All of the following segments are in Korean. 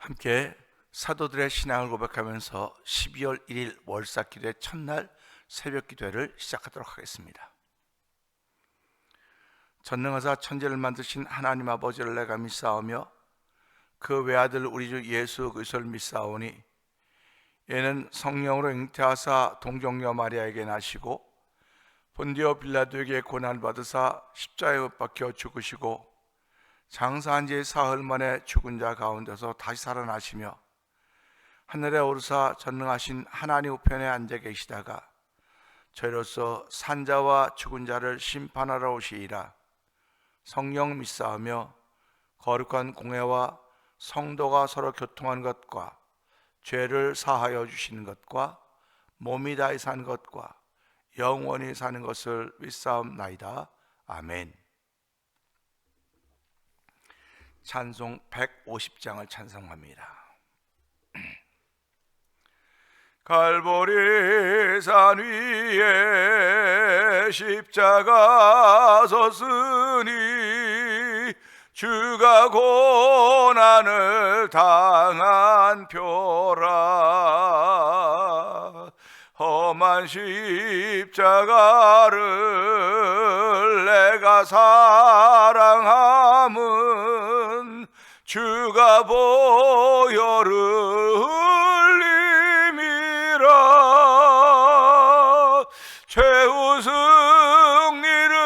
함께 사도들의 신앙을 고백하면서 12월 1일 월삭기도의 첫날 새벽기도회를 시작하도록 하겠습니다. 전능하사 천지를 만드신 하나님 아버지를 내가 믿사오며 그 외아들 우리 주 예수 그리스도를 믿사오니 이는 성령으로 잉태하사 동정녀 마리아에게 나시고 본디오 빌라도에게 고난을 받으사 십자가에 못 박혀 죽으시고 장사한 지 사흘 만에 죽은 자 가운데서 다시 살아나시며 하늘에 오르사 전능하신 하나님 우편에 앉아 계시다가 저희로서 산자와 죽은 자를 심판하러 오시리라. 성령 믿사오며 거룩한 공회와 성도가 서로 교통하는 것과 죄를 사하여 주시는 것과 몸이 다히 사는 것과 영원히 사는 것을 믿사옵나이다. 아멘. 찬송 150장을 찬송합니다. 갈보리 산 위에 십자가 섰으니 주가 고난을 당한 표라. 험한 십자가를 내가 사랑함은 주가 보혈을 흘림이라. 최후 승리를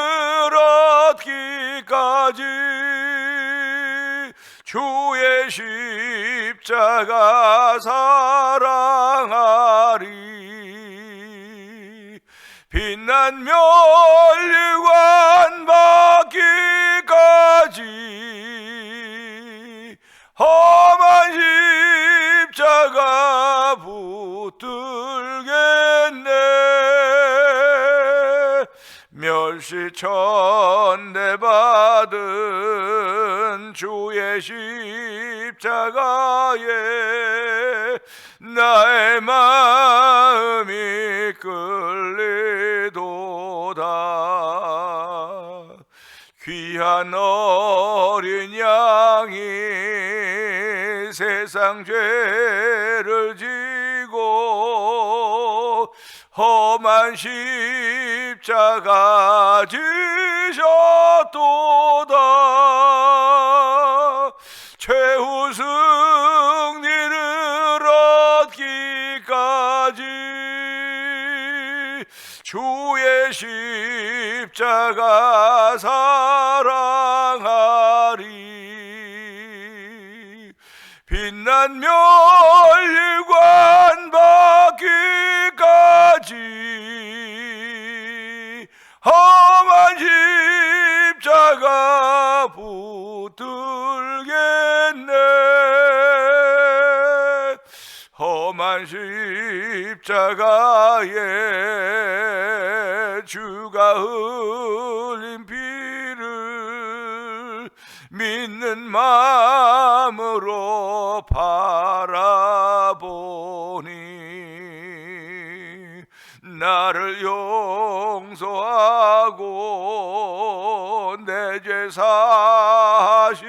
얻기까지 주의 십자가 사랑하리. 빛난 멸류관 받기까지 험한 십자가 붙들겠네. 멸시천대 받은 주의 십자가에 나의 마음이 끌리도다. 귀한 어린 양이 세상 죄를 지고 험한 십자가 지셨도다. 최후 승리를 얻기까지 주의 십자가 사랑하리. 빛난 멸류관 받기까지 험한 십자가 붙들겠네. 험한 십자가에 주가 흘린 피를 믿는 마음으로 바라보니 나를 용서하고 내 죄 사하시려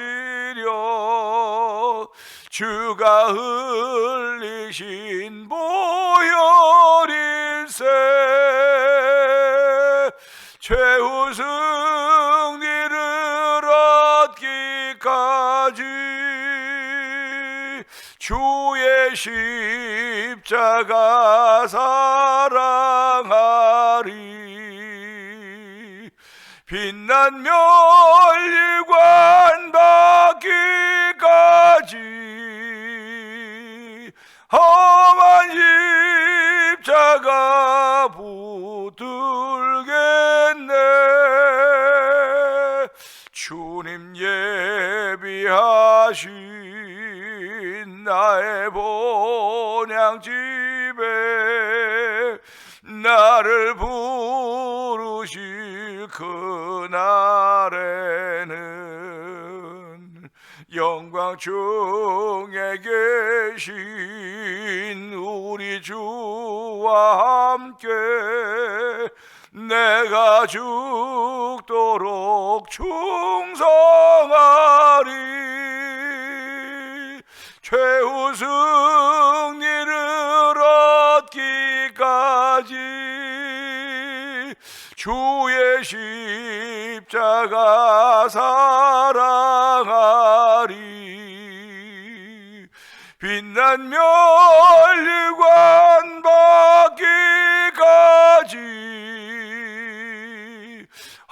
주가 흘리신 보혈일세. 최후 승리를 얻기까지 주의 십자가 사랑하리. 빛난 멸류관 받기까지 험한 십자가 붙들겠네. 주님 예비하신 나의 본향집에 나를 부르실 그날에는 영광 중에 계신 우리 주와 함께 내가 죽도록 충성하리. 최후 승리를 얻기까지 주의 십자가 사랑하리. 빛난 멸류관 받기까지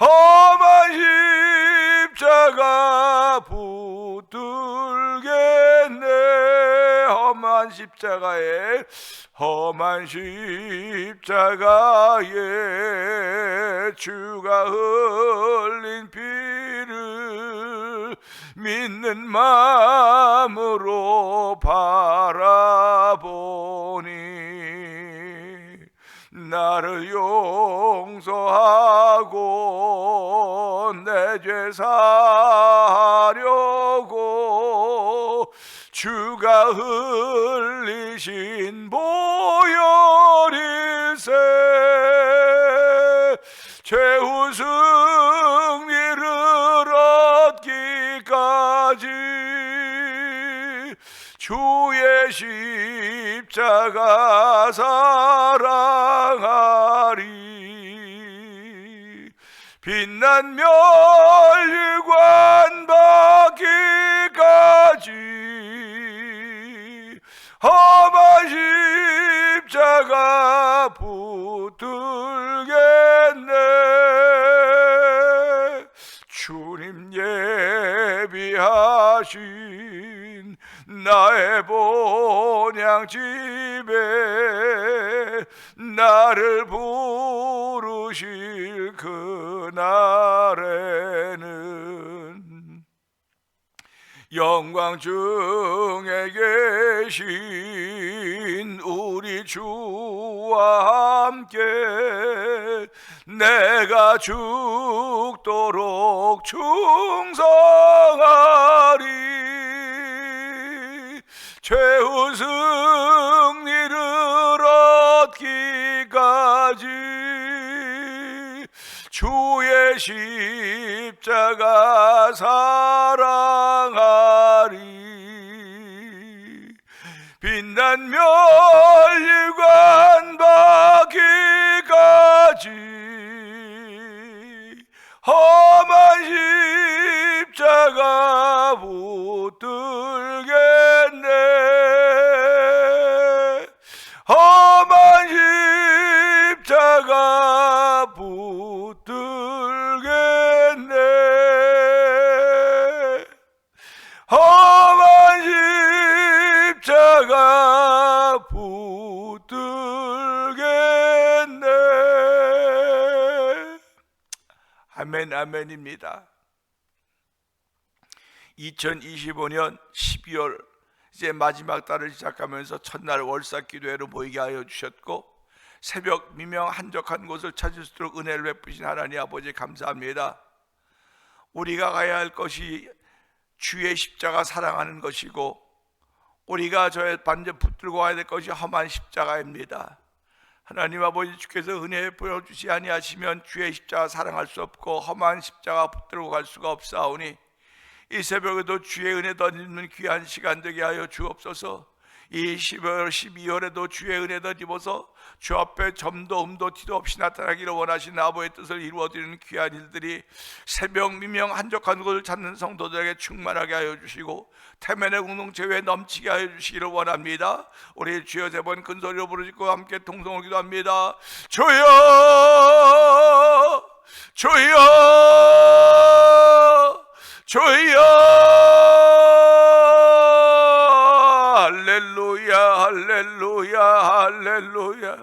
험한 십자가 붙들겠네. 험한 십자가에 주가 흘린 피를 믿는 마음으로 바라보니 나를 용서하고 내 죄 사하려고 주가 흘리신 보혈일세. 최후 승리를 얻기까지 주의 십자가 사랑하리. 빛난 멸류관 받기까지 험한 십자가 붙들겠네. 주님 예비하신 나의 본향집에 나를 부르실 그날에는 영광 중에 계신 우리 주와 함께 내가 죽도록 충성하리. 최후 승리를 얻기까지 주의 십자가 사랑하리. 빛난 멸류관 받기까지 험한 십자가 붙들겠네. 험한 십자가 붙들겠네. 험한 십자가 붙들겠네. 아멘, 아멘입니다. 2025년 12월 이제 마지막 달을 시작하면서 첫날 월사 기도회로 모이게 하여 주셨고 새벽 미명 한적한 곳을 찾을 수 있도록 은혜를 베푸신 하나님 아버지 감사합니다. 우리가 가야 할 것이 주의 십자가 사랑하는 것이고 우리가 저의 반전 붙들고 가야 될 것이 험한 십자가입니다. 하나님 아버지 주께서 은혜 보여주시 아니하시면 주의 십자가 사랑할 수 없고 험한 십자가 붙들고 갈 수가 없사오니 이 새벽에도 주의 은혜 덧입는 귀한 시간 되게 하여 주옵소서. 이 10월 12월에도 주의 은혜 덧입어서 주 앞에 점도 음도 티도 없이 나타나기를 원하시는 아버지의 뜻을 이루어드리는 귀한 일들이 새벽 미명 한적한 곳을 찾는 성도들에게 충만하게 하여 주시고 태면의 공동체 외에 넘치게 하여 주시기를 원합니다. 우리 주여 세 번 큰 소리로 부르짖고 함께 통성을 기도합니다. 주여 주여 주여 할렐루야 할렐루야 할렐루야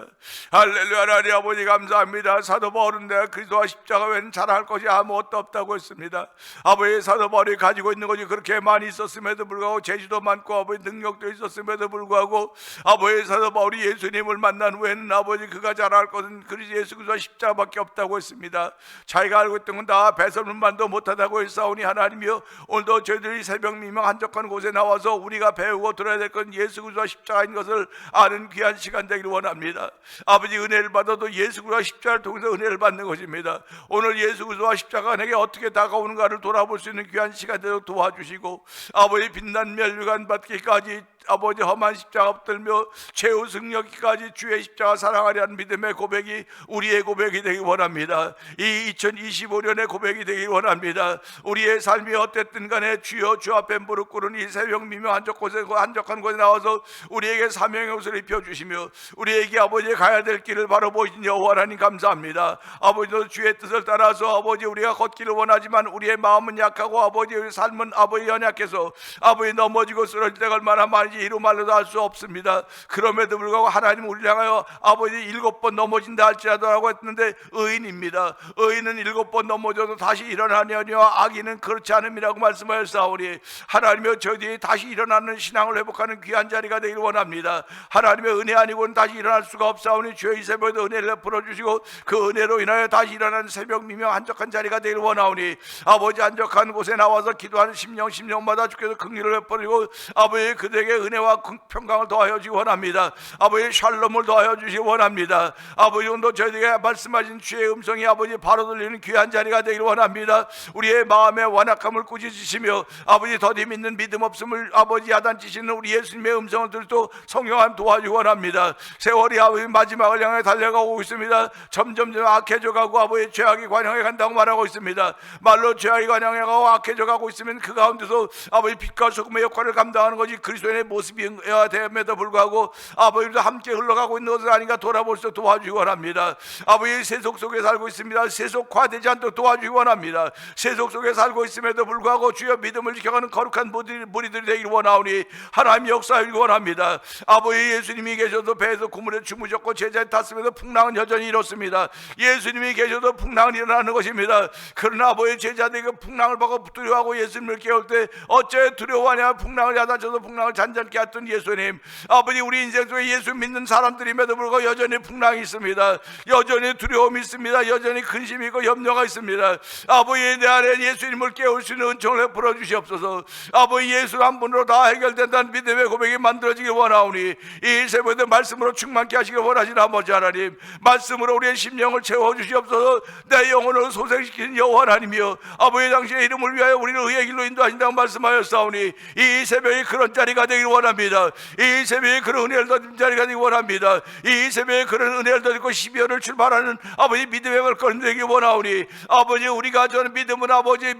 할렐루야. 하나님 아버지 감사합니다. 사도 바울은 내가 그리스도와 십자가 외에는 자랑할 것이 아무것도 없다고 했습니다. 아버지 사도 바울이 가지고 있는 것이 그렇게 많이 있었음에도 불구하고 재주도 많고 아버지 능력도 있었음에도 불구하고 아버지 사도 바울이 예수님을 만난 후에는 아버지 그가 자랑할 것은 그리스도 예수 그리스도와 십자가밖에 없다고 했습니다. 자기가 알고 있던 건 다 배설물만도 못하다고 했사오니 하나님이여 오늘도 저희들이 새벽 미명 한적한 곳에 나와서 우리가 배우고 들어야 될 건 예수 그리스도가 십자가인 것을 아는 귀한 시간 되기를 원합니다. 아버지, 은혜를 받아도 예수 그리스도와 십자가를 통해서 은혜를 받는 것입니다. 오늘 예수 그리스도와 십자가가 내게 어떻게 다가오는가를 돌아볼 수 있는 귀한 시간 되도록 도와주시고, 아버지 빛난 멸류관 받기까지 아버지 험한 십자가 붙들며 최후 승리하기까지 주의 십자가 사랑하려는 믿음의 고백이 우리의 고백이 되기 원합니다. 이 2025년의 고백이 되기 원합니다. 우리의 삶이 어땠든 간에 주여 주 앞에 무릎 꿇은 이 새벽 미명 한적한 곳에 나와서 우리에게 사명의 옷을 입혀주시며 우리에게 아버지 가야 될 길을 바로 보이신 여호와 하나님 감사합니다. 아버지도 주의 뜻을 따라서 아버지 우리가 걷기를 원하지만 우리의 마음은 약하고 아버지 우리 삶은 아버지 연약해서 아버지 넘어지고 쓰러질 때가 얼마나 많은지 이루 말로도 알 수 없습니다. 그럼에도 불구하고 하나님 우리를 향하여 아버지 7번 넘어진다 할지라도 라고 했는데 의인입니다. 의인은 7번 넘어져도 다시 일어나느니와 악인은 그렇지 않음이라고 말씀하셨사오니 하나님의 저희들이 다시 일어나는 신앙을 회복하는 귀한 자리가 되기를 원합니다. 하나님의 은혜 아니고는 다시 일어날 수가 없사오니 주여 이 새벽에 은혜를 풀어주시고 그 은혜로 인하여 다시 일어나는 새벽 미명 한적한 자리가 되기를 원하오니 아버지 한적한 곳에 나와서 기도하는 심령마다 주께서 긍휼을 베풀고 아버지 그들에게 은혜와 평강을 더하여 주시기 원합니다. 아버지 샬롬을 더하여 주시기 원합니다. 아버지 오늘도 저희에게 말씀하신 주의 음성이 아버지 바로 들리는 귀한 자리가 되기를 원합니다. 우리의 마음의 완악함을 꾸짖으시며 아버지 더디 믿는 믿음 없음을 아버지 야단치시는 우리 예수님의 음성을 들도 성령함 도와주기 원합니다. 세월이 아버지 마지막을 향해 달려가고 있습니다. 점점 악해져 가고 아버지 죄악이 관영해 간다고 말하고 있습니다. 말로 죄악이 관영해 가고 악해져 가고 있으면 그 가운데서 아버지 빛과 소금의 역할을 감당하는 것이 그리스도의 모습이어야 됨에도 불구하고 아버지도 함께 흘러가고 있는 것을 아닌가 돌아볼 수 도와주기 원합니다. 아버지 세속 속에 살고 있습니다. 세속화되지 않도록 도와주기 원합니다. 세속 속에 살고 있음에도 불구하고 주여 믿음을 지켜가는 거룩한 무리들이 되기를 원하오니 하나님 역사하기 원합니다. 아버지 예수님이 계셔도 배에서 구물에 주무셨고 제자에 탔음에도 풍랑은 여전히 이렇습니다. 예수님이 계셔도 풍랑은 일어나는 것입니다. 그러나 아버지 제자들이 그 풍랑을 보고 두려워하고 예수님을 깨울 때 어째 두려워하냐, 풍랑을 야단쳐서 풍랑을 잔잔케 했던 예수님, 아버지 우리 인생 속에 예수 믿는 사람들임에도 불구하고 여전히 풍랑이 있습니다. 여전히 두려움이 있습니다. 여전히 근심이 있고 염려가 있습니다. 아버지 내 안에 예수님을 깨울 수 있는 은총을 베풀어 주시옵소서. 아버지 예수 한 분으로 다 해결된다는 믿음의 고백이 만들어지길 원하오니 이 새벽에 말씀으로 충만케 하시길 원하시는 아버지 하나님, 말씀으로 우리의 심령을 채워 주시옵소서. 내 영혼을 소생시키는 여호와 하나님이여, 아버지 당신의 이름을 위하여 우리를 의의 길로 인도하신다고 말씀하였사오니 이 새벽에 그런 자리가 되길 원합니다. 이 새벽에 그런 은혜를 더듬는 자리가 되길 원합니다. 이 새벽에 그런 은혜를 더듬고 12월을 출발하는 아버지 믿음의 발걸음 되길 원하오니 아버지 우리가 저는 믿음은 아버지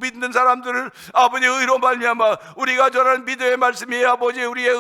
믿는 사람들을 아버지 의로 말미암아 우리가 전하는 믿음의 말씀이 아버지 우리의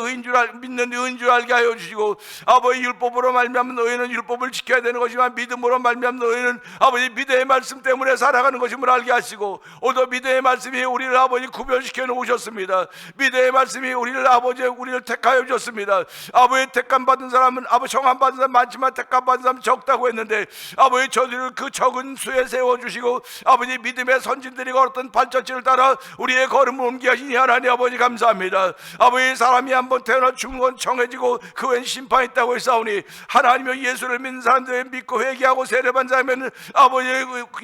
믿는 의인 줄 알게 하여 주시고, 아버지 율법으로 말미암은 너희는 율법을 지켜야 되는 것이지만 믿음으로 말미암은 너희는 아버지 믿음의 말씀 때문에 살아가는 것임을 알게 하시고, 오늘 믿음의 말씀이 우리를 아버지 구별시켜 놓으셨습니다. 믿음의 말씀이 우리를 택하여 주셨습니다. 아버지 택감 받은 사람은 아버지 정함 받은 사람 많지만 택감 받은 사람은 적다고 했는데 아버지 저들을 그 적은 수에 세워주시고 아버지 믿음의 선진들이 걸었던 발자취를 따라 우리의 걸음을 옮겨 하시니 하나님 아버지 감사합니다. 아버지 사람이 한번 태어나 죽는 건 정해지고 그 외엔 심판이 있다고 했사오니 하나님의 예수를 믿는 사람들이 믿고 회개하고 세례받은 자면 아버지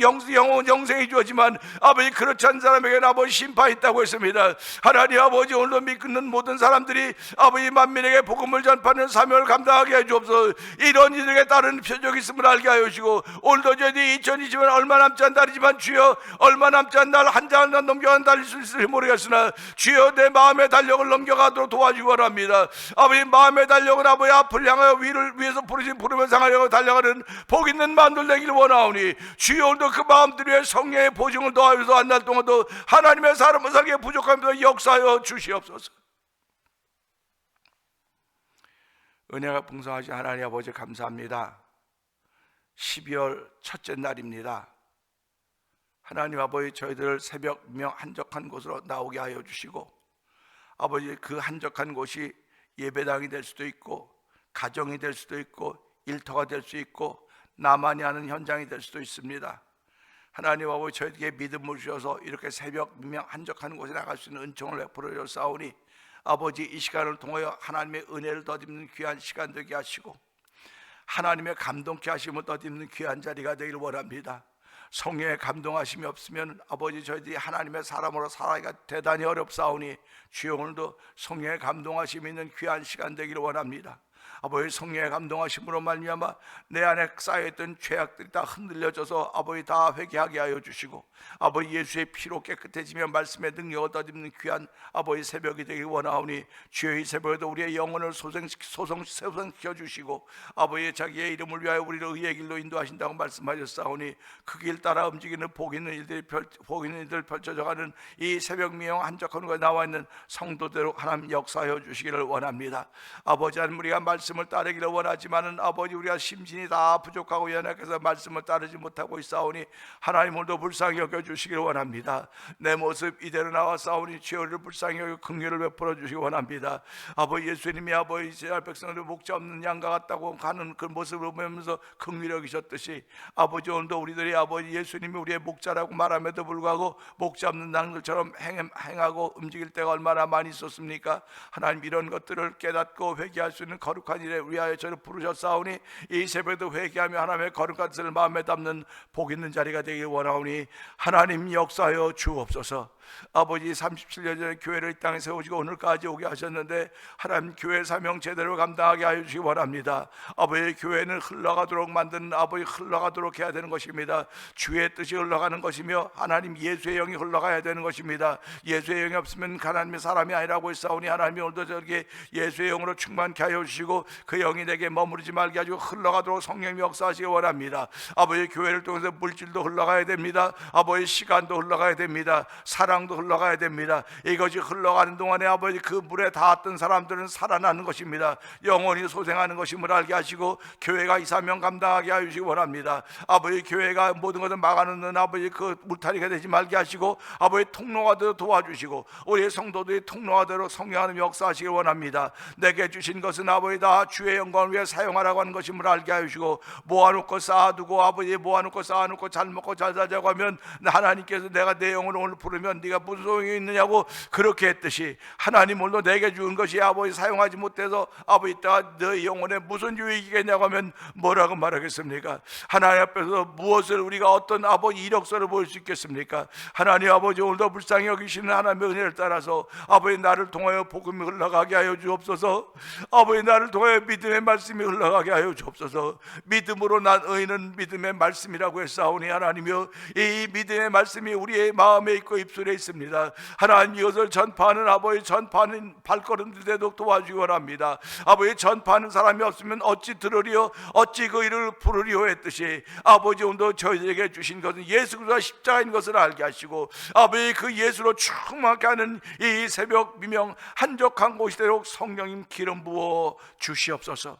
영생이 주어지만 아버지 그렇지 않은 사람에게는 아버지 심판이 있다고 했습니다. 하나님 아버지 오늘도 믿는 모든 사람들이 아버지 만민에게 복음을 전파하는 사명을 감당하게 해주옵소서. 이런 이들에게 따르는 표적이 있음을 알게 하여 주시고, 오늘도 저희들이 2020년 얼마 남지 않은 달이지만 주여 얼마 남지 않은 날 한 장을 넘겨간 달일 수 있을지 모르겠으나 주여 내 마음의 달력을 넘겨가도록 도와주기 원합니다. 아버지 마음의 달력은 아버지 앞을 향하여 위에서 부르신 부르면서 향하여 달려가는 복 있는 마음들 되기를 원하오니 주여 오늘도 그 마음들 위해 성령의 보증을 더하여서 한 달 동안도 하나님의 사람을 살기에 부족함에도 역사하여 주시옵소서. 은혜가 풍성하신 하나님 아버지 감사합니다. 12월 첫째 날입니다. 하나님 아버지 저희들 새벽 명 한적한 곳으로 나오게 하여 주시고, 아버지 그 한적한 곳이 예배당이 될 수도 있고 가정이 될 수도 있고 일터가 될 수 있고 나만이 하는 현장이 될 수도 있습니다. 하나님 아버지 저희에게 믿음을 주셔서 이렇게 새벽 명 한적한 곳에 나갈 수 있는 은총을 베풀어 주사오니 아버지 이 시간을 통하여 하나님의 은혜를 더듬는 귀한 시간 되게 하시고 하나님의 감동케 하심을 더듬는 귀한 자리가 되기를 원합니다. 성령의 감동하심이 없으면 아버지 저희들이 하나님의 사람으로 살아가기가 대단히 어렵사오니 주여 오늘도 성령의 감동하심이 있는 귀한 시간 되기를 원합니다. 아버지 성령의 감동하심으로 말미암아 내 안에 쌓여있던 죄악들이 다 흔들려져서 아버지 다 회개하게 하여 주시고 아버지 예수의 피로 깨끗해지며 말씀의 능력을 덧입는 귀한 아버지 새벽이 되길 원하오니 주여 이 새벽에도 우리의 영혼을 소생시켜 주시고 아버지 자기의 이름을 위하여 우리를 의의 길로 인도하신다고 말씀하셨사오니 그 길 따라 움직이는 복 있는 일들 펼쳐져가는 이 새벽 미용 한적한 곳에 나와 있는 성도대로 하나님 역사하여 주시기를 원합니다. 아버지 하나님 우리가 말씀을 따르기를 원하지만은 아버지 우리가 심신이 다 부족하고 연약해서 말씀을 따르지 못하고 있사오니 하나님 오늘도 불쌍히 여겨주시기를 원합니다. 내 모습 이대로 나와사오니 주여를 불쌍히 여겨 긍휼을 베풀어 주시기 원합니다. 아버지 예수님이 아버지 이스라엘 백성들의 목자 없는 양과 같다고 가는 그 모습을 보면서 긍휼히 여기셨듯이 아버지 오늘도 우리들이 아버지 예수님이 우리의 목자라고 말함에도 불구하고 목자 없는 양들처럼 행하고 움직일 때가 얼마나 많이 있었습니까? 하나님 이런 것들을 깨닫고 회개할 수 있는 거룩한 일에 위하여 저를 부르셨사오니 이 새벽에도 회개하며 하나님의 거룩한 뜻을 마음에 담는 복 있는 자리가 되길 원하오니 하나님 역사하여 주옵소서. 아버지 37년 전에 교회를 이 땅에 세우시고 오늘까지 오게 하셨는데 하나님 교회 사명 제대로 감당하게 하여 주시기 원합니다. 아버지 교회는 흘러가도록 만드는 아버지 흘러가도록 해야 되는 것입니다. 주의 뜻이 흘러가는 것이며 하나님 예수의 영이 흘러가야 되는 것입니다. 예수의 영이 없으면 하나님의 사람이 아니라고 했사오니 하나님이 오늘도 저에게 예수의 영으로 충만케 하여 주시고 그 영이 내게 머무르지 말게 하시고 흘러가도록 성령이 역사하시기 원합니다. 아버지 교회를 통해서 물질도 흘러가야 됩니다. 아버지 시간도 흘러가야 됩니다. 사랑도 흘러가야 됩니다. 이것이 흘러가는 동안에 아버지 그 물에 닿았던 사람들은 살아나는 것입니다. 영원히 소생하는 것임을 알게 하시고 교회가 이 사명 감당하게 하여 주시기 원합니다. 아버지 교회가 모든 것을 막아놓는 아버지 그 물타리가 되지 말게 하시고 아버지 통로가 되어 도와주시고 우리 성도들이 통로가 되어 성령하는 역사하시기 원합니다. 내게 주신 것은 아버지 다 주의 영광을 위해 사용하라고 하는 것임을 알게 하여 주시고 모아놓고 쌓아두고 아버지 모아놓고 쌓아놓고 잘 먹고 잘 살자고 하면 하나님께서 내가 내 영혼을 오늘 부르면 네가 무슨 소용이 있느냐고 그렇게 했듯이 하나님 오늘도 내게 준 것이 아버지 사용하지 못해서 아버지 이따가 너의 영혼에 무슨 유익이겠냐고 하면 뭐라고 말하겠습니까? 하나님 앞에서 무엇을 우리가 어떤 아버지 이력서를 보일 수 있겠습니까? 하나님 아버지 오늘도 불쌍히 여기시는 하나님의 은혜를 따라서 아버지 나를 통하여 복음이 흘러가게 하여 주옵소서. 아버지 나를 통하여 믿음의 말씀이 흘러가게 하여 주옵소서. 믿음으로 난 의인은 믿음의 말씀이라고 했사오니 하나님이여 이 믿음의 말씀이 우리의 마음에 있고 입술에 있습니다. 하나님 이것을 전파하는 아버지 전파하는 발걸음들 되도록 도와주기 원합니다. 아버지 전파하는 사람이 없으면 어찌 들으리요 어찌 그 일을 부르리요 했듯이 아버지 오늘도 저희에게 주신 것은 예수 그리스도가 십자가인 것을 알게 하시고 아버지 그 예수로 충만하게 하는 이 새벽 미명 한적한 곳이 되도록 성령님 기름 부어 주시옵소서.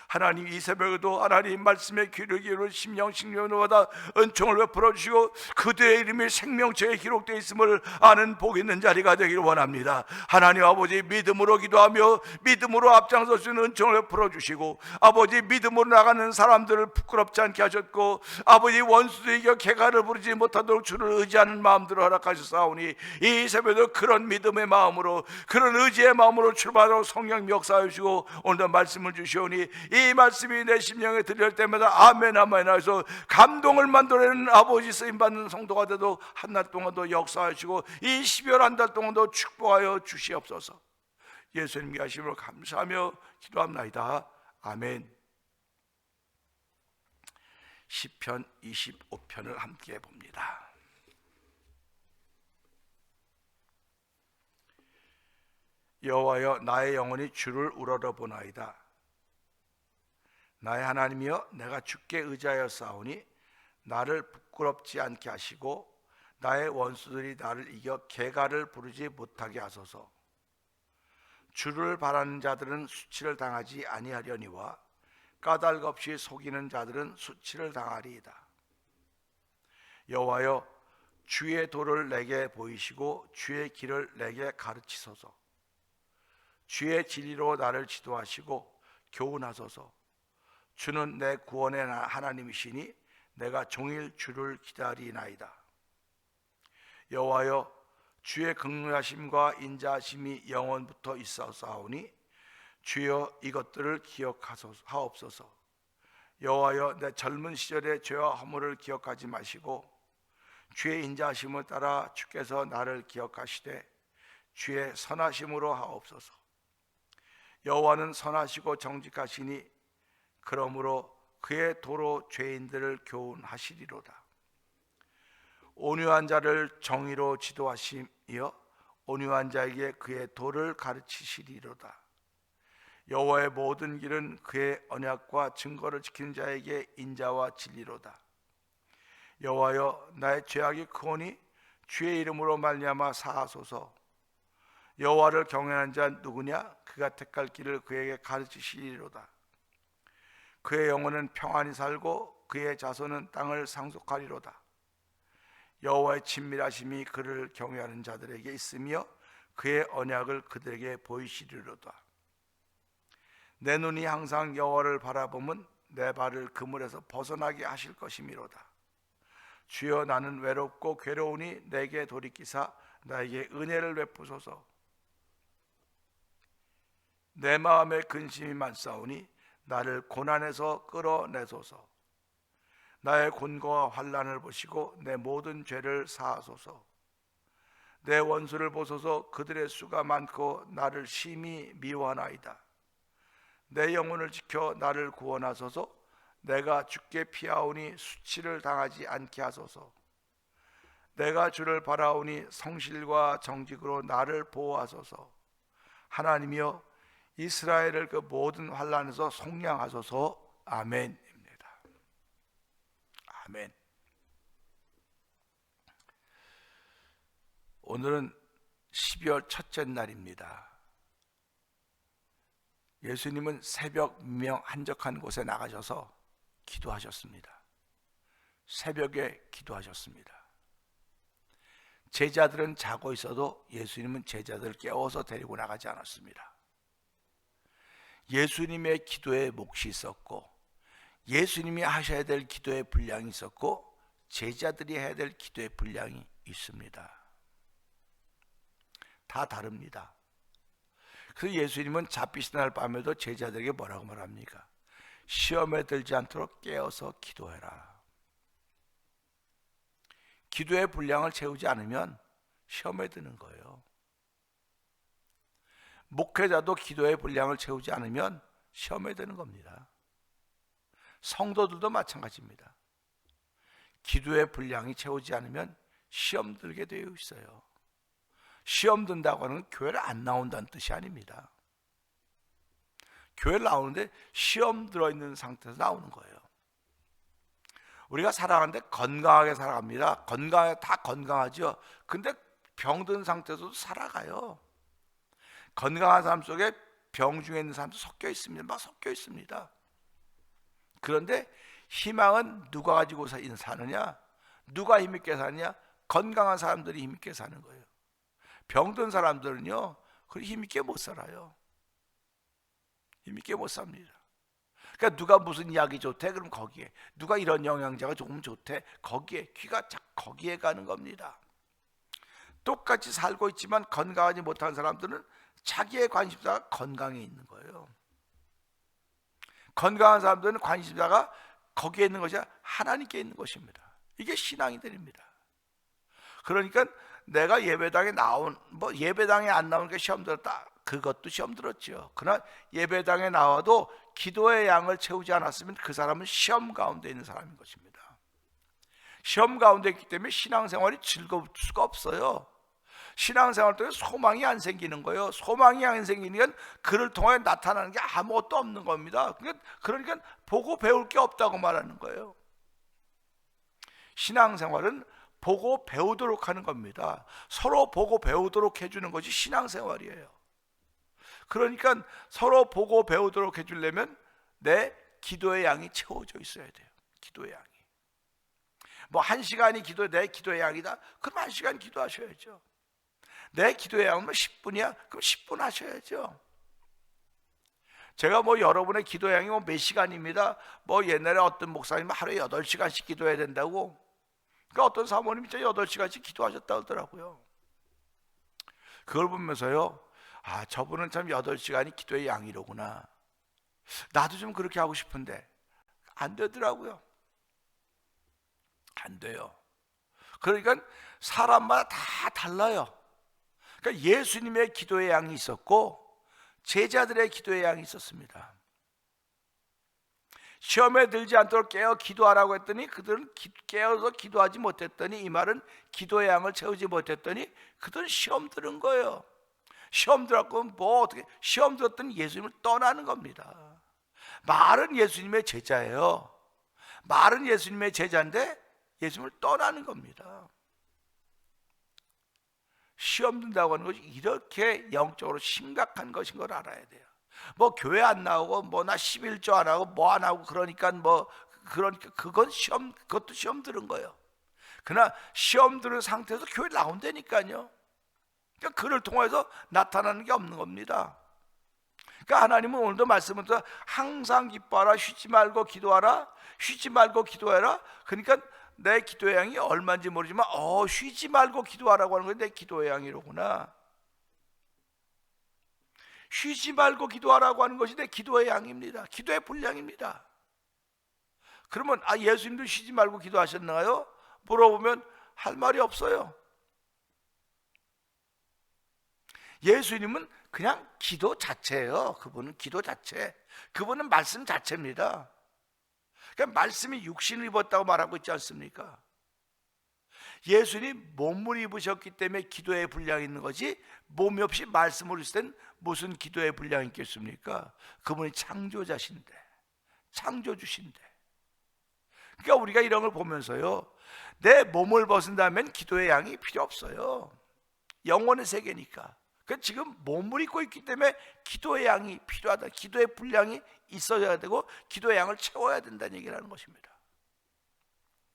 하나님 이 새벽에도 하나님 말씀의 귀를 기울여 심령으로마다 은총을 베풀어 주시고 그들의 이름이 생명책에 기록되어 있음을 아는 복 있는 자리가 되기를 원합니다. 하나님 아버지 믿음으로 기도하며 믿음으로 앞장설 수 있는 은총을 베풀어 주시고 아버지 믿음으로 나가는 사람들을 부끄럽지 않게 하셨고 아버지 원수들에게 개가를 부르지 못하도록 주를 의지하는 마음들을 허락하셨사오니 이 새벽에도 그런 믿음의 마음으로 그런 의지의 마음으로 출발하도록 성령 역사해 주시고 오늘도 말씀을 주시오니 이 말씀이 내 심령에 들릴 때마다 아멘 아멘 하여서 감동을 만들어내는 아버지 쓰임받는 성도가 되도 한 달 동안도 역사하시고 이 12월 한 달 동안도 축복하여 주시옵소서. 예수님께 하심으로 감사하며 기도합나이다. 아멘. 시편 25편을 함께 봅니다. 여호와여 나의 영혼이 주를 우러러보나이다. 나의 하나님이여 내가 주께 의지하여 싸우니 나를 부끄럽지 않게 하시고 나의 원수들이 나를 이겨 개가를 부르지 못하게 하소서. 주를 바라는 자들은 수치를 당하지 아니하려니와 까닭 없이 속이는 자들은 수치를 당하리이다. 여호와여 주의 도를 내게 보이시고 주의 길을 내게 가르치소서. 주의 진리로 나를 지도하시고 교훈하소서. 주는 내 구원의 하나님이시니 내가 종일 주를 기다리나이다. 여호와여 주의 긍휼하심과 인자하심이 영원부터 있사오니 주여 이것들을 기억하옵소서. 여호와여 내 젊은 시절의 죄와 허물을 기억하지 마시고 주의 인자하심을 따라 주께서 나를 기억하시되 주의 선하심으로 하옵소서. 여호와는 선하시고 정직하시니 그러므로 그의 도로 죄인들을 교훈하시리로다. 온유한 자를 정의로 지도하시며 온유한 자에게 그의 도를 가르치시리로다. 여호와의 모든 길은 그의 언약과 증거를 지키는 자에게 인자와 진리로다. 여호와여, 나의 죄악이 크오니 주의 이름으로 말미암아 사하소서. 여호와를 경외하는 자 누구냐? 그가 택할 길을 그에게 가르치시리로다. 그의 영혼은 평안히 살고 그의 자손은 땅을 상속하리로다. 여호와의 친밀하심이 그를 경외하는 자들에게 있으며 그의 언약을 그들에게 보이시리로다. 내 눈이 항상 여호와를 바라보면 내 발을 그물에서 벗어나게 하실 것이미로다. 주여, 나는 외롭고 괴로우니 내게 돌이키사 나에게 은혜를 베푸소서. 내 마음에 근심이 많사오니 나를 고난에서 끌어내소서. 나의 곤고와 환난을 보시고 내 모든 죄를 사하소서. 내 원수를 보소서. 그들의 수가 많고 나를 심히 미워하나이다. 내 영혼을 지켜 나를 구원하소서. 내가 주께 피하오니 수치를 당하지 않게 하소서. 내가 주를 바라오니 성실과 정직으로 나를 보호하소서. 하나님이여, 이스라엘을 그 모든 환난에서 속량하소서. 아멘입니다. 아멘. 오늘은 12월 첫째 날입니다. 예수님은 새벽 미명 한적한 곳에 나가셔서 기도하셨습니다. 새벽에 기도하셨습니다. 제자들은 자고 있어도 예수님은 제자들을 깨워서 데리고 나가지 않았습니다. 예수님의 기도에 몫이 있었고, 예수님이 하셔야 될 기도의 분량이 있었고, 제자들이 해야 될 기도의 분량이 있습니다. 다 다릅니다. 그래서 예수님은 잡히신 날 밤에도 제자들에게 뭐라고 말합니까? 시험에 들지 않도록 깨어서 기도해라. 기도의 분량을 채우지 않으면 시험에 드는 거예요. 목회자도 기도의 분량을 채우지 않으면 시험에 드는 겁니다. 성도들도 마찬가지입니다. 기도의 분량이 채우지 않으면 시험 들게 되어 있어요. 시험 든다고 하는 교회를 안 나온다는 뜻이 아닙니다. 교회를 나오는데 시험 들어있는 상태에서 나오는 거예요. 우리가 살아가는데 건강하게 살아갑니다. 건강하게 다 건강하죠. 근데 병든 상태에서도 살아가요. 건강한 사람 속에 병 중에 있는 사람도 섞여 있습니다. 막 섞여 있습니다. 그런데 희망은 누가 가지고 사느냐? 누가 힘있게 사느냐? 건강한 사람들이 힘있게 사는 거예요. 병든 사람들은요, 그렇게 힘있게 못 살아요. 힘있게 못 삽니다. 그러니까 누가 무슨 약이 좋대? 그럼 거기에. 누가 이런 영양제가 조금 좋대? 거기에. 귀가 거기에 가는 겁니다. 똑같이 살고 있지만 건강하지 못한 사람들은 자기의 관심사가 건강에 있는 거예요. 건강한 사람들은 관심사가 거기에 있는 것이 아니라 하나님께 있는 것입니다. 이게 신앙이 됩니다. 그러니까 내가 예배당에 예배당에 안 나오는 게 시험 들었다, 그것도 시험 들었죠. 그러나 예배당에 나와도 기도의 양을 채우지 않았으면 그 사람은 시험 가운데 있는 사람인 것입니다. 시험 가운데 있기 때문에 신앙생활이 즐거울 수가 없어요. 신앙생활 때문에 소망이 안 생기는 거예요. 소망이 안 생기는 건 그를 통해 나타나는 게 아무것도 없는 겁니다. 그러니까 보고 배울 게 없다고 말하는 거예요. 신앙생활은 보고 배우도록 하는 겁니다. 서로 보고 배우도록 해주는 것이 신앙생활이에요. 그러니까 서로 보고 배우도록 해주려면 내 기도의 양이 채워져 있어야 돼요. 기도의 양이. 1시간이 내 기도의 양이다? 그럼 1시간 기도하셔야죠. 내 기도의 양은 10분이야? 그럼 10분 하셔야죠. 제가 여러분의 기도의 양이 몇 시간입니다. 옛날에 어떤 목사님은 하루에 8시간씩 기도해야 된다고. 그러니까 어떤 사모님이 8시간씩 기도하셨다고 하더라고요. 그걸 보면서요, 저분은 참 8시간이 기도의 양이로구나. 나도 좀 그렇게 하고 싶은데 안 되더라고요. 안 돼요. 그러니까 사람마다 다 달라요. 그러니까 예수님의 기도의 양이 있었고 제자들의 기도의 양이 있었습니다. 시험에 들지 않도록 깨어 기도하라고 했더니 그들은 깨어서 기도하지 못했더니, 이 말은 기도의 양을 채우지 못했더니 그들은 시험 들은 거예요. 시험 들었고 뭐 어떻게, 시험 들었더니 예수님을 떠나는 겁니다. 말은 예수님의 제자예요. 말은 예수님의 제자인데 예수님을 떠나는 겁니다. 시험 든다고 하는 것이 이렇게 영적으로 심각한 것인 걸 알아야 돼요. 뭐 교회 안 나오고 뭐 나 11조 안 하고 뭐 안 하고 그러니까 그건 시험, 그것도 시험 들은 거예요. 그러나 시험 들은 상태에서 교회 나온다니까요. 그러니까 그를 통해서 나타나는 게 없는 겁니다. 그러니까 하나님은 오늘도 말씀부터 항상 기뻐하라, 쉬지 말고 기도하라, 쉬지 말고 기도해라. 그러니까 내 기도의 양이 얼마인지 모르지만 쉬지 말고 기도하라고 하는 건 내 기도의 양이로구나. 쉬지 말고 기도하라고 하는 것이 내 기도의 양입니다. 기도의 분량입니다. 그러면 예수님도 쉬지 말고 기도하셨나요? 물어보면 할 말이 없어요. 예수님은 그냥 기도 자체예요. 그분은 기도 자체, 그분은 말씀 자체입니다. 그러니까 말씀이 육신을 입었다고 말하고 있지 않습니까? 예수님 몸을 입으셨기 때문에 기도의 분량이 있는 거지, 몸이 없이 말씀을 있을 땐 무슨 기도의 분량이 있겠습니까? 그분이 창조자신데, 창조주신데. 그러니까 우리가 이런 걸 보면서요, 내 몸을 벗은다면 기도의 양이 필요 없어요. 영혼의 세계니까. 그러니까 지금 몸을 입고 있기 때문에 기도의 양이 필요하다, 기도의 분량이 있어야 되고 기도의 양을 채워야 된다는 얘기를 하는 것입니다.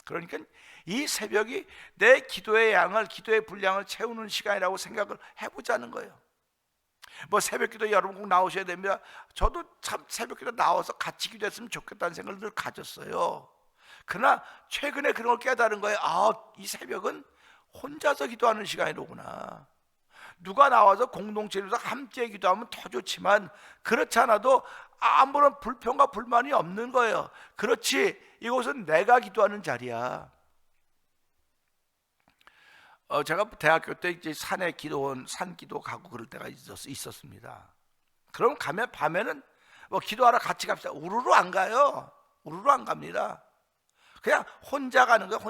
그러니까 이 새벽이 내 기도의 양을, 기도의 분량을 채우는 시간이라고 생각을 해보자는 거예요. 뭐 새벽기도 여러분 꼭 나오셔야 됩니다. 저도 참 새벽기도 나와서 같이 기도했으면 좋겠다는 생각을 늘 가졌어요. 그러나 최근에 그런 걸 깨달은 거예요. 이 새벽은 혼자서 기도하는 시간이로구나. 누가 나와서 공동체에서 함께 기도하면 더 좋지만 그렇지 않아도 아무런 불평과 불만이 없는 거예요. 그렇지, 이곳은 내가 기도하는 자리야. 제가 대학교 때 이제 산에 기도원, 산기도 가고 그럴 때가 있었습니다. 그럼 가면 밤에는 뭐 기도하러 같이 갑시다. 우르르 안 가요. 우르르 안 갑니다. 그냥 혼자 가는 거예요.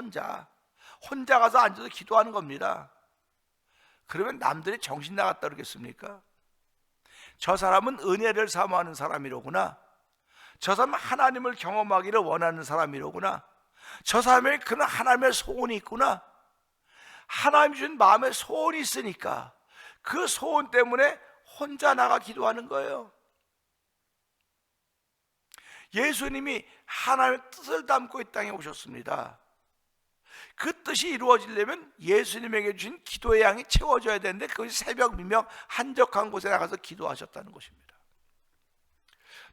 혼자 가서 앉아서 기도하는 겁니다. 그러면 남들이 정신 나갔다 그러겠습니까? 저 사람은 은혜를 사모하는 사람이로구나. 저 사람은 하나님을 경험하기를 원하는 사람이로구나. 저 사람에게 그런 하나님의 소원이 있구나. 하나님 주신 마음에 소원이 있으니까 그 소원 때문에 혼자 나가 기도하는 거예요. 예수님이 하나님의 뜻을 담고 이 땅에 오셨습니다. 그 뜻이 이루어지려면 예수님에게 주신 기도의 양이 채워져야 되는데 그것이 새벽 미명 한적한 곳에 나가서 기도하셨다는 것입니다.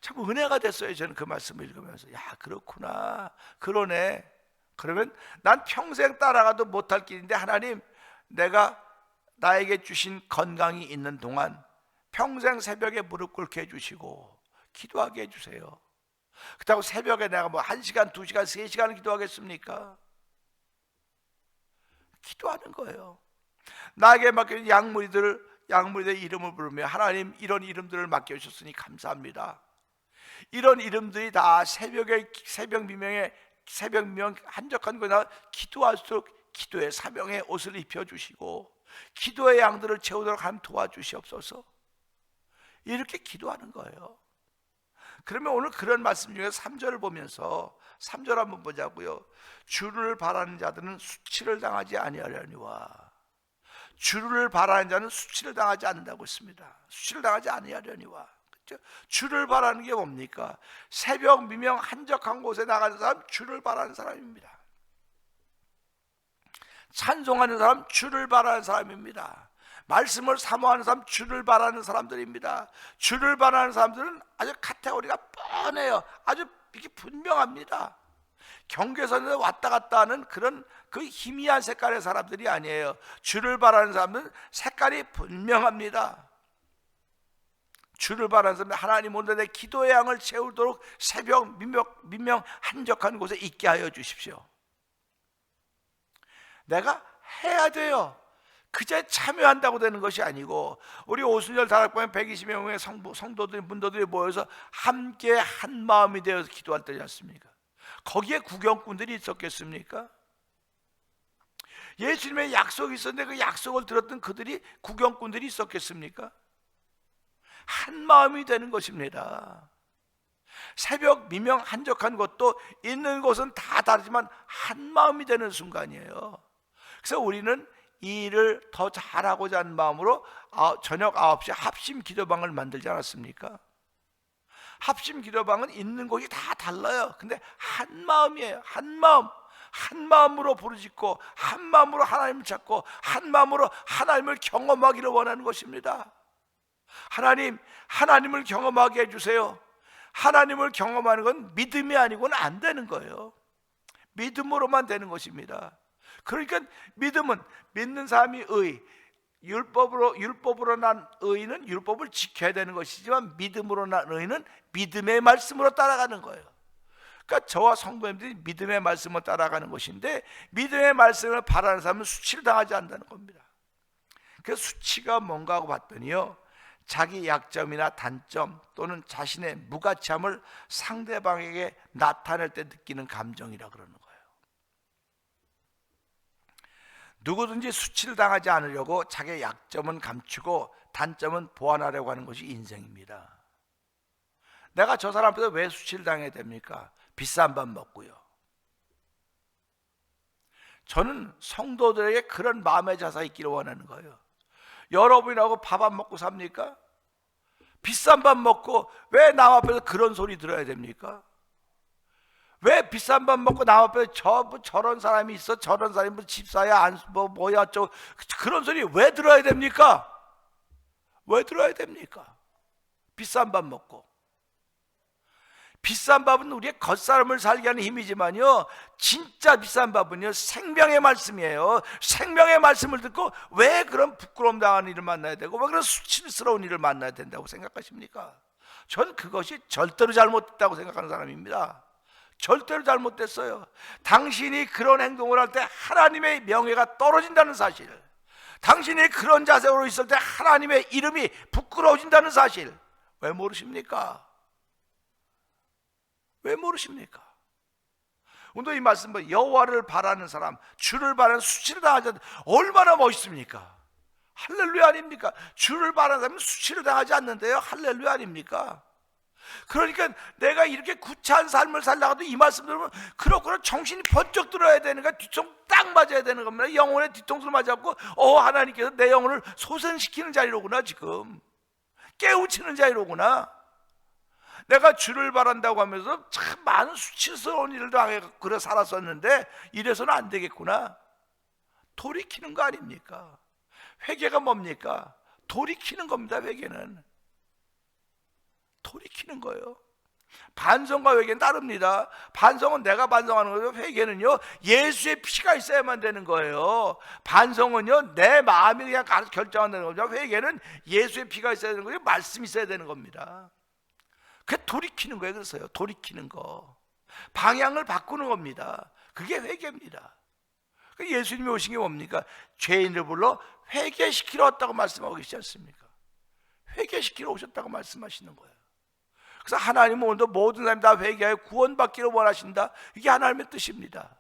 참 은혜가 됐어요. 저는 그 말씀을 읽으면서 그렇구나, 그러네. 그러면 난 평생 따라가도 못할 길인데 하나님, 내가 나에게 주신 건강이 있는 동안 평생 새벽에 무릎 꿇게 해주시고 기도하게 해주세요. 그렇다고 새벽에 내가 뭐 1시간, 2시간, 3시간을 기도하겠습니까? 기도하는 거예요. 나에게 맡겨진 양무리들의 이름을 부르며 하나님, 이런 이름들을 맡겨주셨으니 감사합니다. 이런 이름들이 다 새벽 미명 한적한 곳에 기도할수록 기도의 사명의 옷을 입혀주시고 기도의 양들을 채우도록 하나님 도와주시옵소서. 이렇게 기도하는 거예요. 그러면 오늘 그런 말씀 중에 3절을 보면서 3절 한번 보자고요. 주를 바라는 자들은 수치를 당하지 아니하려니와. 주를 바라는 자는 수치를 당하지 않는다고 했습니다. 수치를 당하지 아니하려니와. 그렇죠? 주를 바라는 게 뭡니까? 새벽 미명 한적한 곳에 나가는 사람, 주를 바라는 사람입니다. 찬송하는 사람, 주를 바라는 사람입니다. 말씀을 사모하는 사람, 주를 바라는 사람들입니다. 주를 바라는 사람들은 아주 카테고리가 뻔해요. 아주 이게 분명합니다. 경계선에 왔다 갔다 하는 그런 그 희미한 색깔의 사람들이 아니에요. 주를 바라는 사람들은 색깔이 분명합니다. 주를 바라는 사람은 하나님 오늘 내 기도의 양을 채우도록 새벽 미명 한적한 곳에 있게 하여 주십시오. 내가 해야 돼요. 그저 참여한다고 되는 것이 아니고, 우리 오순절 다락방에 120여 명의 성도들, 문도들이 모여서 함께 한 마음이 되어서 기도할 때지 않습니까? 거기에 구경꾼들이 있었겠습니까? 예수님의 약속이 있었는데 그 약속을 들었던 그들이 구경꾼들이 있었겠습니까? 한 마음이 되는 것입니다. 새벽 미명 한적한 것도 있는 곳은 다 다르지만 한 마음이 되는 순간이에요. 그래서 우리는 이 일을 더 잘하고자 하는 마음으로 저녁 9시에 합심 기도방을 만들지 않았습니까? 합심 기도방은 있는 곳이 다 달라요. 근데 한 마음이에요. 한 마음. 한 마음으로 부르짖고 한 마음으로 하나님을 찾고 한 마음으로 하나님을 경험하기를 원하는 것입니다. 하나님을 경험하게 해주세요. 하나님을 경험하는 건 믿음이 아니고는 안 되는 거예요. 믿음으로만 되는 것입니다. 그러니까 믿음은 믿는 사람이 율법으로 난 의는 율법을 지켜야 되는 것이지만 믿음으로 난 의는 믿음의 말씀으로 따라가는 거예요. 그러니까 저와 성도님들이 믿음의 말씀을 따라가는 것인데, 믿음의 말씀을 바라는 사람은 수치를 당하지 않는다는 겁니다. 그 수치가 뭔가 하고 봤더니요, 자기 약점이나 단점 또는 자신의 무가치함을 상대방에게 나타낼 때 느끼는 감정이라 그러는 거예요. 누구든지 수치를 당하지 않으려고 자기의 약점은 감추고 단점은 보완하려고 하는 것이 인생입니다. 내가 저 사람 앞에서 왜 수치를 당해야 됩니까? 비싼 밥 먹고요. 저는 성도들에게 그런 마음의 자세가 있기를 원하는 거예요. 여러분이라고 밥 안 먹고 삽니까? 비싼 밥 먹고 왜 남 앞에서 그런 소리 들어야 됩니까? 왜 비싼 밥 먹고 남 앞에 저런 사람이 있어? 저런 사람이 뭐 집사야? 뭐야? 그런 소리 왜 들어야 됩니까? 왜 들어야 됩니까? 비싼 밥 먹고. 비싼 밥은 우리의 겉사람을 살게 하는 힘이지만요, 진짜 비싼 밥은요 생명의 말씀이에요. 생명의 말씀을 듣고 왜 그런 부끄러움 당하는 일을 만나야 되고 왜 그런 수치스러운 일을 만나야 된다고 생각하십니까? 전 그것이 절대로 잘못됐다고 생각하는 사람입니다. 절대로 잘못됐어요. 당신이 그런 행동을 할 때 하나님의 명예가 떨어진다는 사실, 당신이 그런 자세로 있을 때 하나님의 이름이 부끄러워진다는 사실, 왜 모르십니까? 왜 모르십니까? 오늘 이 말씀 뭐 여호와를 바라는 사람, 주를 바라는 수치를 당하지 않는, 얼마나 멋있습니까? 할렐루야 아닙니까? 주를 바라는 사람은 수치를 당하지 않는데요, 할렐루야 아닙니까? 그러니까 내가 이렇게 구차한 삶을 살다가도 이 말씀 들으면 그렇구나, 정신이 번쩍 들어야 되는 거야. 뒤통 딱 맞아야 되는 겁니다. 영혼의 뒤통수를 맞았고, 하나님께서 내 영혼을 소생시키는 자리로구나, 지금 깨우치는 자리로구나. 내가 주를 바란다고 하면서 참 많은 수치스러운 일을 당해 그래 살았었는데 이래서는 안 되겠구나. 돌이키는 거 아닙니까? 회개가 뭡니까? 돌이키는 겁니다. 회개는 돌이키는 거예요. 반성과 회개는 다릅니다. 반성은 내가 반성하는 거고, 회개는요 예수의 피가 있어야만 되는 거예요. 반성은요 내 마음이 그냥 결정한다는 거죠. 회개는 예수의 피가 있어야 되는 거예요. 말씀이 있어야 되는 겁니다. 그게 돌이키는 거예요. 그래서요, 돌이키는 거, 방향을 바꾸는 겁니다. 그게 회개입니다. 예수님이 오신 게 뭡니까? 죄인을 불러 회개시키러 왔다고 말씀하고 계시지 않습니까? 회개시키러 오셨다고 말씀하시는 거예요. 그래서 하나님은 오늘도 모든 사람이 다 회개하여 구원받기를 원하신다. 이게 하나님의 뜻입니다.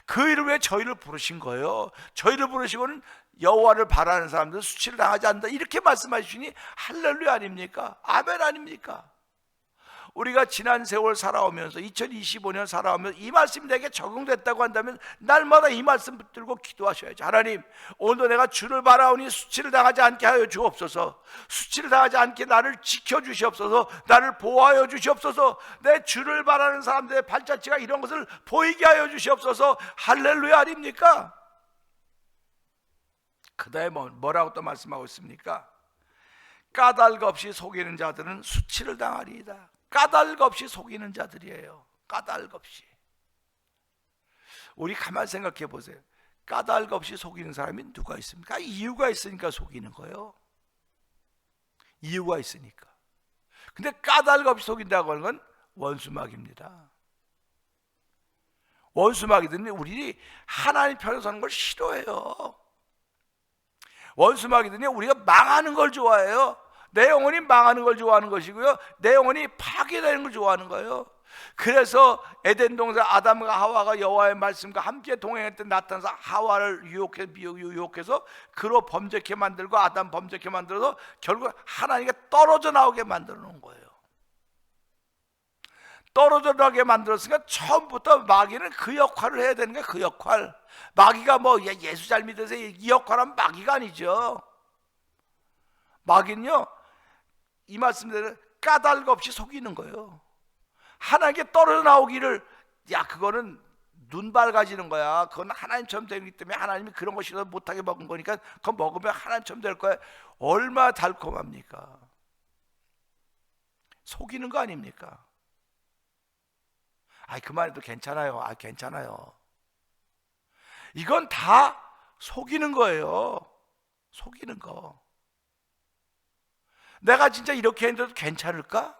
그 이름 왜 저희를 부르신 거예요? 저희를 부르시고는 여호와를 바라는 사람들은 수치를 당하지 않는다, 이렇게 말씀하시니 할렐루야 아닙니까? 아멘 아닙니까? 우리가 지난 세월 살아오면서 2025년 살아오면서 이 말씀이 내게 적용됐다고 한다면 날마다 이 말씀 붙들고 기도하셔야죠. 하나님, 오늘도 내가 주를 바라오니 수치를 당하지 않게 하여 주옵소서. 수치를 당하지 않게 나를 지켜주시옵소서. 나를 보호하여 주시옵소서. 내 주를 바라는 사람들의 발자취가 이런 것을 보이게 하여 주시옵소서. 할렐루야 아닙니까? 그 다음에 뭐라고 또 말씀하고 있습니까? 까닭 없이 속이는 자들은 수치를 당하리이다. 까닭 없이 속이는 자들이에요. 까닭 없이. 우리 가만히 생각해 보세요. 까닭 없이 속이는 사람이 누가 있습니까? 이유가 있으니까 속이는 거예요. 이유가 있으니까. 근데 까닭 없이 속인다고 하는 건 원수막입니다. 원수마귀들은 우리 하나님 편에 서는 걸 싫어해요. 원수마귀들은 우리가 망하는 걸 좋아해요. 내 영혼이 망하는 걸 좋아하는 것이고요, 내 영혼이 파괴되는 걸 좋아하는 거예요. 그래서 에덴 동산 아담과 하와가 여호와의 말씀과 함께 동행할 때 나타나서 하와를 유혹해서 그로 범죄케 만들고 아담 범죄케 만들어서 결국 하나님께 떨어져 나오게 만들어 놓은 거예요. 떨어져 나오게 만들었으니까 처음부터 마귀는 그 역할을 해야 되는 거예요. 그 역할. 마귀가 뭐 예수 잘 믿어서 이 역할은 마귀가 아니죠. 마귀는요, 이 말씀대로 까닭 없이 속이는 거예요. 하나님께 떨어져 나오기를, 야 그거는 눈 밝아지는 거야. 그건 하나님처럼 되기 때문에 하나님이 그런 거 싫어서 못하게 먹은 거니까 그거 먹으면 하나님처럼 될 거야. 얼마나 달콤합니까? 속이는 거 아닙니까? 아이 그만해도 괜찮아요. 아 괜찮아요. 이건 다 속이는 거예요. 속이는 거. 내가 진짜 이렇게 했는데도 괜찮을까?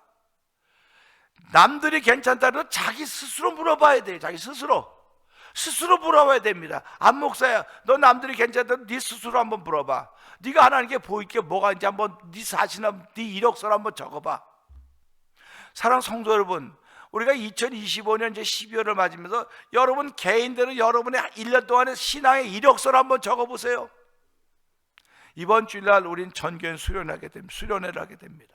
남들이 괜찮다 해도 자기 스스로 물어봐야 돼요. 자기 스스로 물어봐야 됩니다. 안 목사야, 너 남들이 괜찮다 해도 네 스스로 한번 물어봐. 네가 하나님께 보일 게 뭐가 있는지 한번 네 사실이나 네 이력서를 한번 적어봐. 사랑하는 성도 여러분, 우리가 2025년 이제 12월을 맞으면서 여러분 개인들은 여러분의 1년 동안의 신앙의 이력서를 한번 적어보세요. 이번 주일날 우린 전교인 수련회를 하게 됩니다.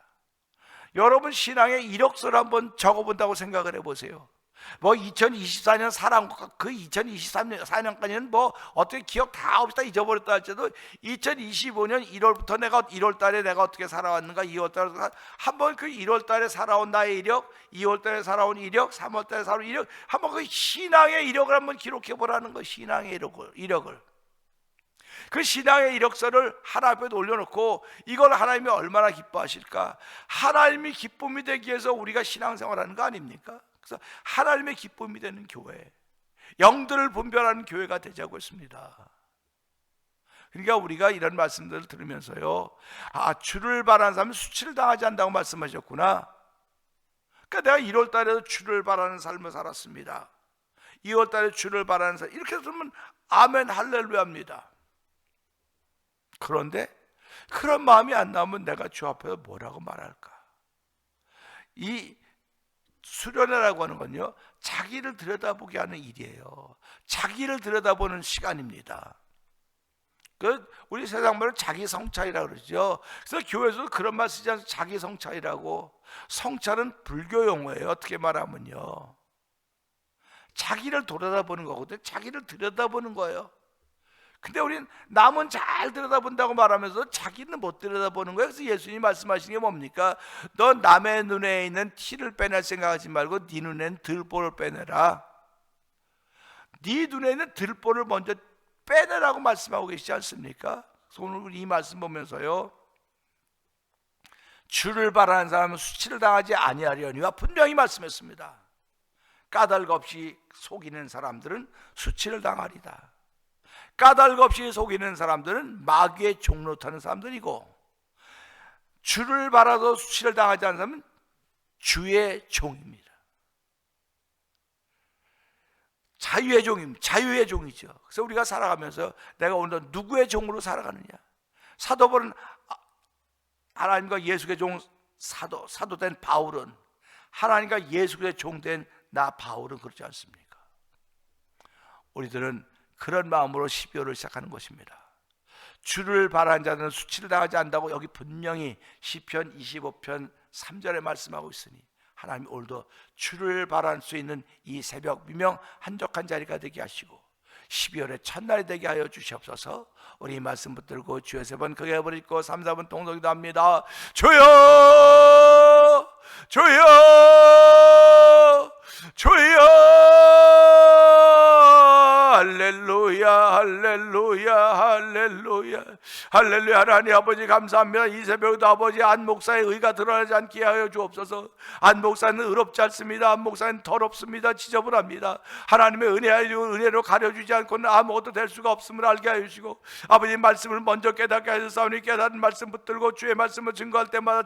여러분 신앙의 이력서를 한번 적어본다고 생각을 해보세요. 뭐 2024년 살아온 그 2023년 4년까지는 뭐 어떻게 기억 다 없이 다 잊어버렸다 할지라도 2025년 1월부터 내가 1월달에 내가 어떻게 살아왔는가, 2월달에 한번 그 1월달에 살아온 나의 이력, 2월달에 살아온 이력, 3월달에 살아온 이력, 한번 그 신앙의 이력을 한번 기록해 보라는 거. 신앙의 이력을. 그 신앙의 이력서를 하나님 앞에 올려놓고 이걸 하나님이 얼마나 기뻐하실까. 하나님이 기쁨이 되기 위해서 우리가 신앙생활하는 거 아닙니까? 그래서 하나님의 기쁨이 되는 교회, 영들을 분별하는 교회가 되자고 했습니다. 그러니까 우리가 이런 말씀들을 들으면서요, 아 주를 바라는 사람은 수치를 당하지 않는다고 말씀하셨구나. 그러니까 내가 1월 달에도 주를 바라는 삶을 살았습니다. 2월 달에 주를 바라는 삶, 이렇게 들으면 아멘 할렐루야입니다. 그런데 그런 마음이 안 나오면 내가 주 앞에서 뭐라고 말할까? 이 수련회라고 하는 건요, 자기를 들여다보게 하는 일이에요. 자기를 들여다보는 시간입니다. 우리 세상 말로 자기 성찰이라고 그러죠. 그래서 교회에서도 그런 말 쓰지 않아서 자기 성찰이라고. 성찰은 불교 용어예요. 어떻게 말하면요, 자기를 돌아다보는 거거든요. 자기를 들여다보는 거예요. 근데 우리는 남은 잘 들여다본다고 말하면서 자기는 못 들여다보는 거예요. 그래서 예수님이 말씀하시는 게 뭡니까? 너 남의 눈에 있는 티를 빼낼 생각하지 말고 네 눈에는 들보를 빼내라. 네 눈에 있는 들보를 먼저 빼내라고 말씀하고 계시지 않습니까? 그래서 오늘 이 말씀 보면서요, 주를 바라는 사람은 수치를 당하지 아니하려니와 분명히 말씀했습니다. 까닭 없이 속이는 사람들은 수치를 당하리다. 까닭 없이 속이는 사람들은 마귀의 종노릇하는 사람들이고, 주를 바라서 수치를 당하지 않는 사람은 주의 종입니다. 자유의 종입니다. 자유의 종이죠. 그래서 우리가 살아가면서 내가 오늘 누구의 종으로 살아가느냐? 사도 바울은 하나님과 예수의 종, 사도된 바울은 하나님과 예수의 종된 나 바울은 그렇지 않습니까? 우리들은 그런 마음으로 12월을 시작하는 것입니다. 주를 바라는 자들은 수치를 당하지 않는다고 여기 분명히 시편 25편 3절에 말씀하고 있으니, 하나님 오늘도 주를 바랄 수 있는 이 새벽 미명 한적한 자리가 되게 하시고 12월의 첫날이 되게 하여 주시옵소서. 우리 이 말씀 붙들고 주여 세 번 크게 부르짖고 3, 4분 동성기도 합니다. 주여 주여 주여 할렐루야 할렐루야 할렐루야 할렐루야. 하나님 아버지 감사합니다. 이 새벽에도 아버지 안 목사의 의가 드러나지 않게 하여 주옵소서. 안 목사는 의롭지 않습니다. 안 목사는 더럽습니다. 지저분합니다. 하나님의 은혜로 가려주지 않고는 아무것도 될 수가 없음을 알게 하여 주시고, 아버지 말씀을 먼저 깨닫게 하셨사오니 깨닫는 말씀 붙들고 주의 말씀을 증거할 때마다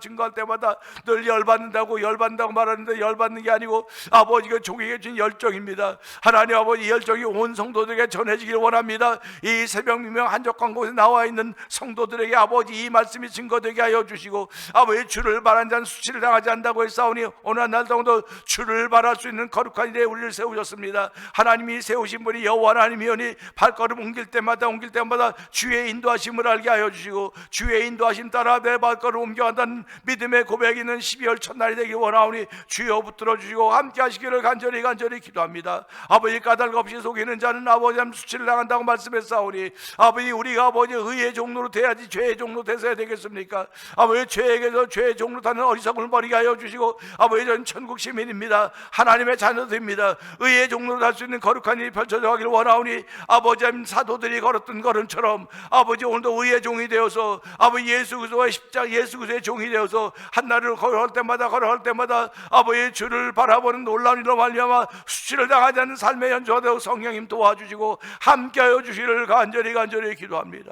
늘 열받는다고 말하는데 열받는 게 아니고 아버지가 종에게 준 열정입니다. 하나님 아버지 이 열정이 온 성도들에게 전해지기를 원합니다. 이 새벽 미명 한적한 곳에 나와 있는 성도들에게 아버지 이 말씀이 증거되게 하여 주시고, 아버지 주를 바란 자는 수치를 당하지 않는다고 했사오니 오늘 날 동안도 주를 바랄 수 있는 거룩한 일에 우리를 세우셨습니다. 하나님이 세우신 분이 여호와 하나님이오니 발걸음 옮길 때마다 주의 인도하심을 알게 하여 주시고, 주의 인도하심 따라 내 발걸음 옮겨간다는 믿음의 고백이 있는 12월 첫날이 되길 원하오니 주여 붙들어 주시고 함께 하시기를 간절히 기도합니다. 아버지 까닭 없이 속이는 자는 아버지 수치를 당한다고 말씀했사오니, 아버지 우리가 아버지 의의 종로로 돼야지 죄의 종로 되서야 되겠습니까? 아버지 죄에게서 죄의 종로 타는 어리석음을 버리게 하여 주시고, 아버지 저는 천국 시민입니다. 하나님의 자녀들입니다. 의의 종로로 갈 수 있는 거룩한 일이 펼쳐져 가기를 원하오니, 아버지 사도들이 걸었던 걸음처럼 아버지 오늘도 의의 종이 되어서 아버지 예수 그리스도의 십자가 예수 그리스도의 종이 되어서 한날을 걸어갈 때마다 아버지 주를 바라보는 놀라운 일로 말미암아 수치를 당하지 않는 삶의 연주가 되어 성령님 도와주시고 함께하여 주시기를 간절히 기도합니다.